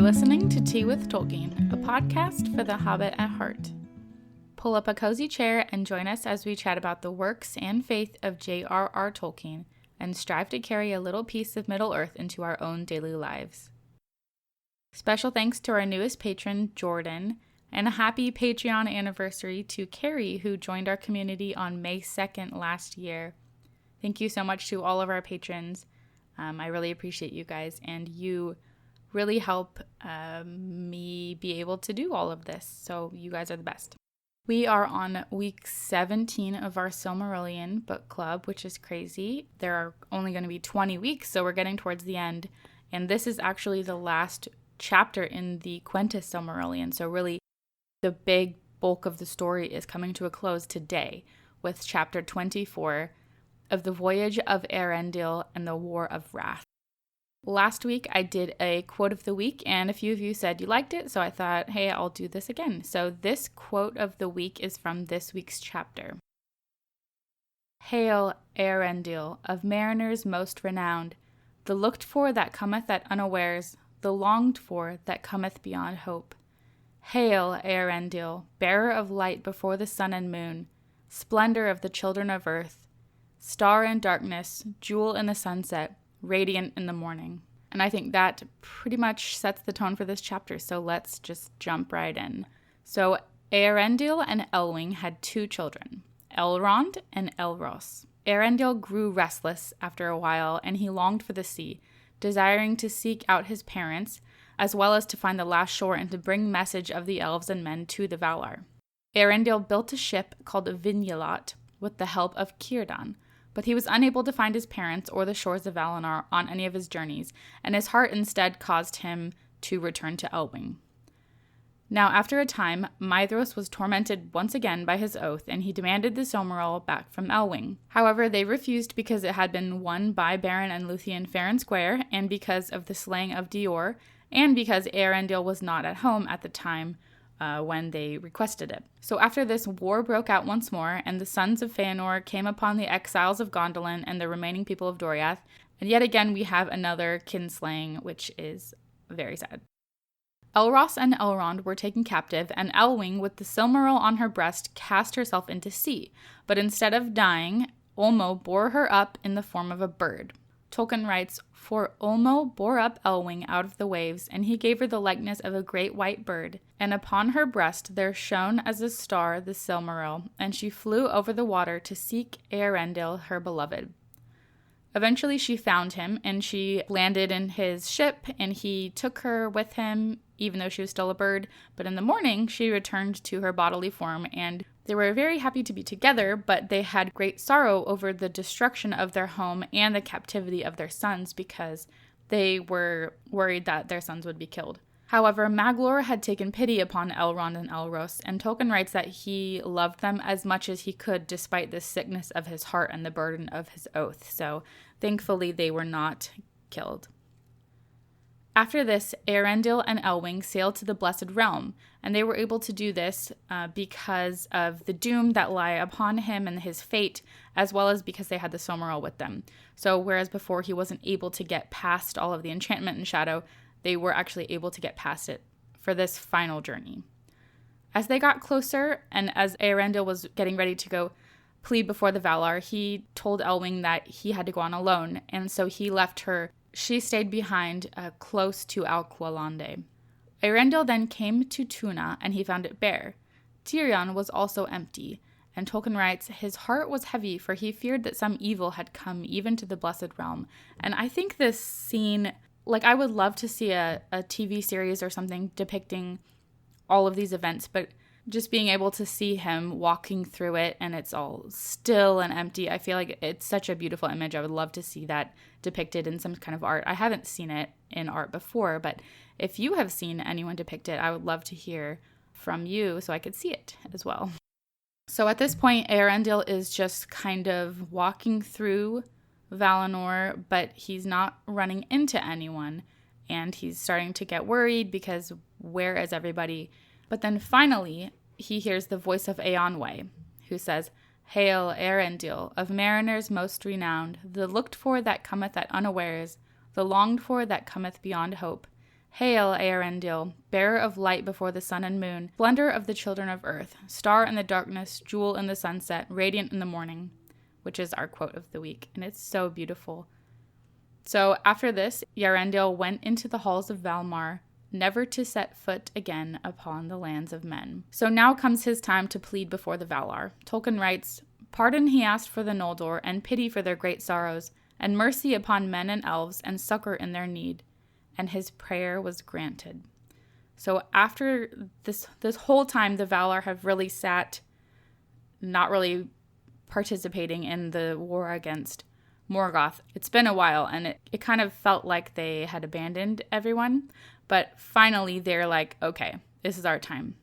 listening to Tea with Tolkien, a podcast for the Hobbit at heart. Pull up a cozy chair and join us as we chat about the works and faith of J.R.R. Tolkien and strive to carry a little piece of Middle-earth into our own daily lives. Special thanks to our newest patron, Jordan, and a happy Patreon anniversary to Carrie, who joined our community on May 2nd last year. Thank you so much to all of our patrons. I really appreciate you guys, and you really help me be able to do all of this, so you guys are the best. We are on week 17 of our Silmarillion book club, which is crazy. There are only going to be 20 weeks, so we're getting towards the end, and this is actually the last chapter in the Quentis Silmarillion, so really the big bulk of the story is coming to a close today with chapter 24 of the Voyage of Eärendil and the War of Wrath. Last week, I did a quote of the week, and a few of you said you liked it, so I thought, hey, I'll do this again. So this quote of the week is from this week's chapter. Hail, Eärendil, of mariners most renowned, the looked-for that cometh at unawares, the longed-for that cometh beyond hope. Hail, Eärendil, bearer of light before the sun and moon, splendor of the children of earth, star in darkness, jewel in the sunset, radiant in the morning. And I think that pretty much sets the tone for this chapter, so let's just jump right in. So Eärendil and Elwing had two children, Elrond and Elros. Eärendil grew restless after a while, and he longed for the sea, desiring to seek out his parents, as well as to find the last shore and to bring message of the elves and men to the Valar. Eärendil built a ship called Vinjalot with the help of Círdan, but he was unable to find his parents or the shores of Valinor on any of his journeys, and his heart instead caused him to return to Elwing. Now after a time, Maedhros was tormented once again by his oath, and he demanded the Silmaril back from Elwing. However, they refused because it had been won by Beren and Luthien fair and square, and because of the slaying of Dior, and because Eärendil was not at home at the time when they requested it. So after this, war broke out once more, and the sons of Feanor came upon the exiles of Gondolin and the remaining people of Doriath, and yet again we have another kinslaying, which is very sad. Elros and Elrond were taken captive, and Elwing, with the Silmaril on her breast, cast herself into sea, but instead of dying, Ulmo bore her up in the form of a bird. Tolkien writes, "For Ulmo bore up Elwing out of the waves, and he gave her the likeness of a great white bird, and upon her breast there shone as a star the Silmaril, and she flew over the water to seek Eärendil, her beloved." Eventually she found him, and she landed in his ship, and he took her with him, even though she was still a bird. But in the morning, she returned to her bodily form, and they were very happy to be together, but they had great sorrow over the destruction of their home and the captivity of their sons because they were worried that their sons would be killed. However, Maglor had taken pity upon Elrond and Elros, and Tolkien writes that he loved them as much as he could despite the sickness of his heart and the burden of his oath, so thankfully they were not killed. After this, Eärendil and Elwing sailed to the Blessed Realm, and they were able to do this because of the doom that lay upon him and his fate, as well as because they had the Silmaril with them. So whereas before he wasn't able to get past all of the enchantment and shadow, they were actually able to get past it for this final journey. As they got closer, and as Eärendil was getting ready to go plead before the Valar, he told Elwing that he had to go on alone, and so he left her. She stayed behind close to Alqualande. Eärendil then came to Tuna, and he found it bare. Tirion was also empty, and Tolkien writes, his heart was heavy, for he feared that some evil had come even to the Blessed Realm. And I think this scene, I would love to see a TV series or something depicting all of these events, but just being able to see him walking through it and it's all still and empty, I feel like it's such a beautiful image. I would love to see that depicted in some kind of art. I haven't seen it in art before, but if you have seen anyone depict it, I would love to hear from you so I could see it as well. So at this point, Eärendil is just kind of walking through Valinor, but he's not running into anyone, and he's starting to get worried because where is everybody? But then finally, he hears the voice of Eönwë, who says, Hail, Eärendil, of mariners most renowned, the looked-for that cometh at unawares, the longed-for that cometh beyond hope. Hail, Eärendil, bearer of light before the sun and moon, splendor of the children of earth, star in the darkness, jewel in the sunset, radiant in the morning, which is our quote of the week, and it's so beautiful. So after this, Eärendil went into the halls of Valmar, never to set foot again upon the lands of men. So now comes his time to plead before the Valar. Tolkien writes, "Pardon he asked for the Noldor, and pity for their great sorrows, and mercy upon men and elves, and succor in their need. And his prayer was granted." So after this whole time, the Valar have really sat, not really participating in the war against Morgoth. It's been a while, and it kind of felt like they had abandoned everyone. But finally, they're like, okay, this is our time.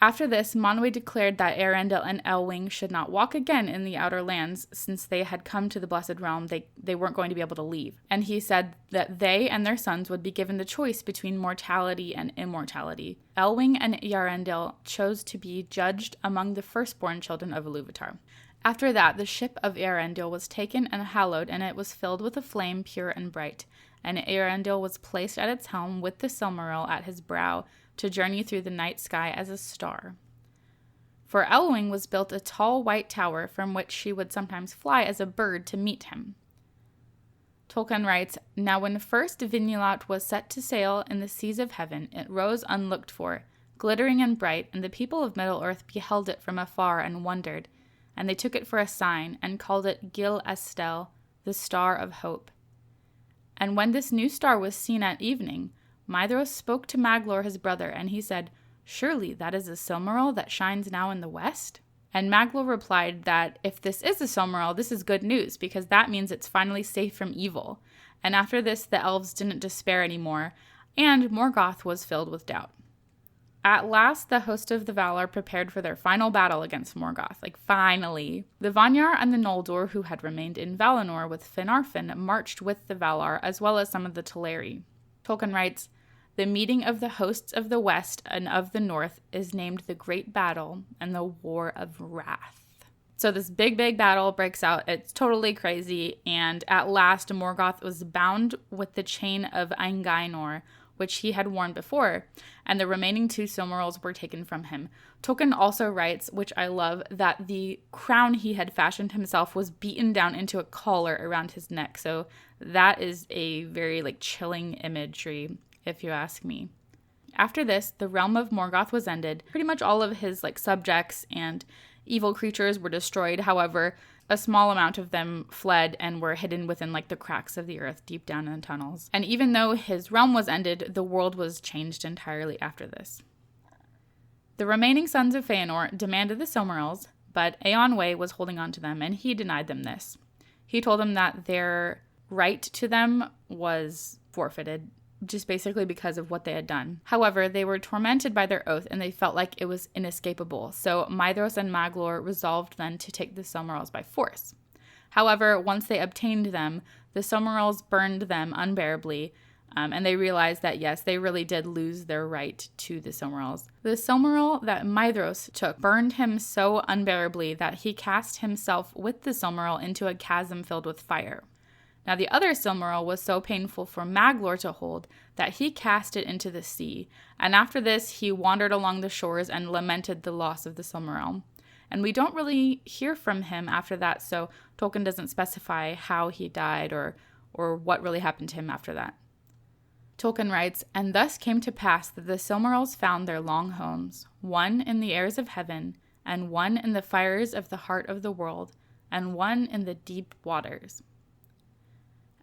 After this, Manwë declared that Eärendil and Elwing should not walk again in the Outer Lands, since they had come to the Blessed Realm. They weren't going to be able to leave. And he said that they and their sons would be given the choice between mortality and immortality. Elwing and Eärendil chose to be judged among the firstborn children of Ilúvatar. After that, the ship of Eärendil was taken and hallowed, and it was filled with a flame pure and bright. And Eärendil was placed at its helm with the Silmaril at his brow, to journey through the night sky as a star. For Elwing was built a tall white tower from which she would sometimes fly as a bird to meet him. Tolkien writes, "Now when first Vinulot was set to sail in the seas of heaven, it rose unlooked for, glittering and bright, and the people of Middle-earth beheld it from afar and wondered, and they took it for a sign, and called it Gil Estel, the Star of Hope. And when this new star was seen at evening, Maedhros spoke to Maglor his brother, and he said, 'Surely that is a Silmaril that shines now in the west?' And Maglor replied that if this is a Silmaril, this is good news, because that means it's finally safe from evil. And after this, the elves didn't despair anymore, and Morgoth was filled with doubt. At last, the host of the Valar prepared for their final battle against Morgoth. Finally. The Vanyar and the Noldor, who had remained in Valinor with Finarfin, marched with the Valar, as well as some of the Teleri. Tolkien writes, "The meeting of the hosts of the west and of the north is named the Great Battle and the War of Wrath." So this big battle breaks out. It's totally crazy. And at last, Morgoth was bound with the chain of Aingainor, which he had worn before, and the remaining 2 Silmarils were taken from him. Tolkien also writes, which I love, that the crown he had fashioned himself was beaten down into a collar around his neck. So that is a very chilling imagery, if you ask me. After this, the realm of Morgoth was ended. Pretty much all of his subjects and evil creatures were destroyed. However, a small amount of them fled and were hidden within the cracks of the earth deep down in the tunnels. And even though his realm was ended, the world was changed entirely after this. The remaining sons of Feanor demanded the Silmarils, but Eönwë was holding on to them, and he denied them this. He told them that their right to them was forfeited, just basically because of what they had done. However, they were tormented by their oath, and they felt like it was inescapable. So Maedhros and Maglor resolved then to take the Silmarils by force. However, once they obtained them, the Silmarils burned them unbearably, and they realized that, yes, they really did lose their right to the Silmarils. The Silmaril that Maedhros took burned him so unbearably that he cast himself with the Silmaril into a chasm filled with fire. Now, the other Silmaril was so painful for Maglor to hold that he cast it into the sea, and after this, he wandered along the shores and lamented the loss of the Silmaril. And we don't really hear from him after that, so Tolkien doesn't specify how he died or what really happened to him after that. Tolkien writes, "And thus came to pass that the Silmarils found their long homes, one in the airs of heaven, and one in the fires of the heart of the world, and one in the deep waters."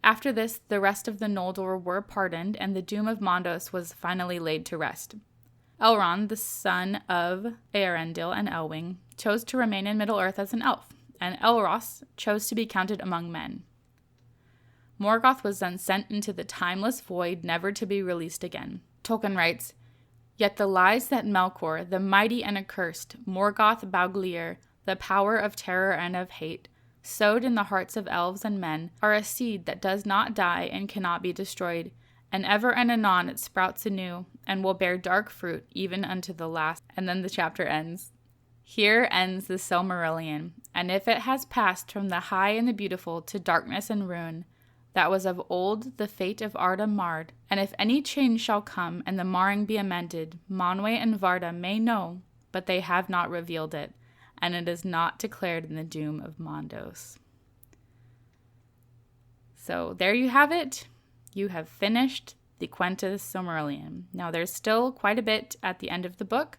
After this, the rest of the Noldor were pardoned, and the doom of Mondos was finally laid to rest. Elrond, the son of Eärendil and Elwing, chose to remain in Middle-earth as an elf, and Elros chose to be counted among men. Morgoth was then sent into the timeless void, never to be released again. Tolkien writes, "Yet the lies that Melkor, the mighty and accursed, Morgoth Bauglir, the power of terror and of hate, sowed in the hearts of elves and men, are a seed that does not die and cannot be destroyed, and ever and anon it sprouts anew, and will bear dark fruit even unto the last." And then the chapter ends. Here ends the Silmarillion, and if it has passed from the high and the beautiful to darkness and ruin, That was of old the fate of Arda marred, and if any change shall come, and the marring be amended, Manwë and Varda may know, but they have not revealed it, and it is not declared in the doom of Mondos. So there you have it. You have finished the Quentis Silmarillion. Now there's still quite a bit at the end of the book,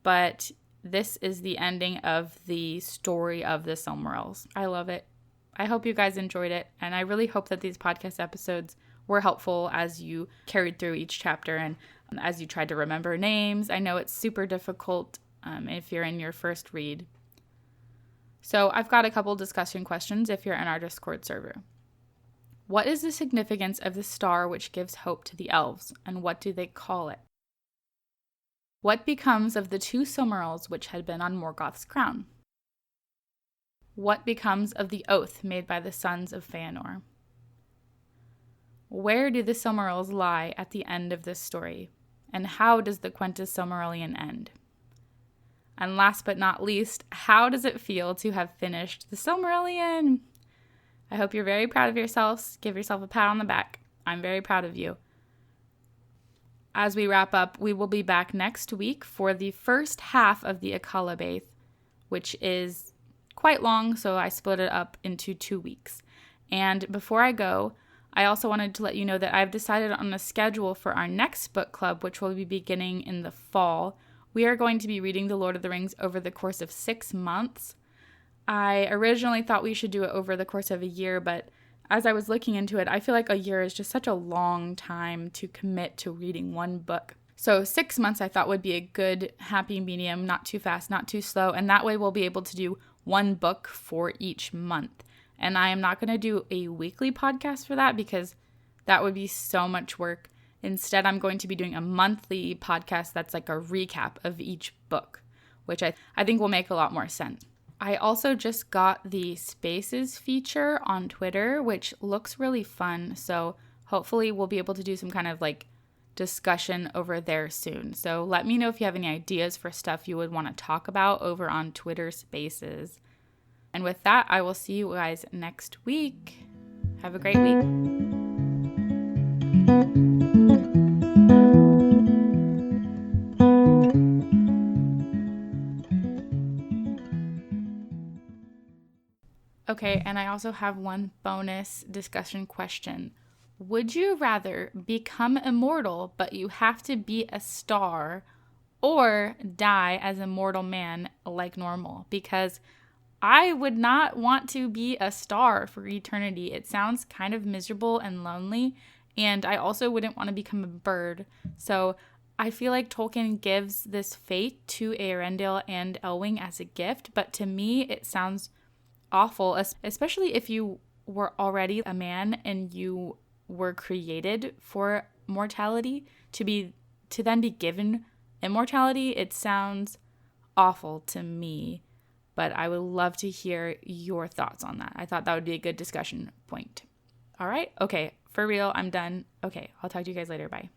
but this is the ending of the story of the Silmarils. I love it. I hope you guys enjoyed it, and I really hope that these podcast episodes were helpful as you carried through each chapter and as you tried to remember names. I know it's super difficult if you're in your first read. So I've got a couple discussion questions if you're in our Discord server. What is the significance of the star which gives hope to the elves, and what do they call it? What becomes of the 2 Silmarils which had been on Morgoth's crown? What becomes of the oath made by the sons of Feanor? Where do the Silmarils lie at the end of this story, and how does the Quentis Silmarillion end? And last but not least, how does it feel to have finished the Silmarillion? I hope you're very proud of yourselves. Give yourself a pat on the back. I'm very proud of you. As we wrap up, we will be back next week for the first half of the Akalabaith, which is quite long, so I split it up into 2 weeks. And before I go, I also wanted to let you know that I've decided on a schedule for our next book club, which will be beginning in the fall. We are going to be reading The Lord of the Rings over the course of 6 months. I originally thought we should do it over the course of a year, but as I was looking into it, I feel like a year is just such a long time to commit to reading one book. So 6 months I thought would be a good happy medium, not too fast, not too slow, and that way we'll be able to do one book for each month. And I am not going to do a weekly podcast for that because that would be so much work. Instead, I'm going to be doing a monthly podcast that's like a recap of each book, which I think will make a lot more sense. I also just got the Spaces feature on Twitter, which looks really fun. So hopefully we'll be able to do some kind of like discussion over there soon. So let me know if you have any ideas for stuff you would want to talk about over on Twitter Spaces. And with that, I will see you guys next week. Have a great week. Okay, and I also have one bonus discussion question. Would you rather become immortal, but you have to be a star, or die as a mortal man like normal? Because I would not want to be a star for eternity. It sounds kind of miserable and lonely, and I also wouldn't want to become a bird. So I feel like Tolkien gives this fate to Eärendil and Elwing as a gift, but to me it sounds awful, especially if you were already a man and you were created for mortality, to then be given immortality. It sounds awful to me, but I would love to hear your thoughts on that. I thought that would be a good discussion point. All right, okay, for real, I'm done. Okay, I'll talk to you guys later. Bye.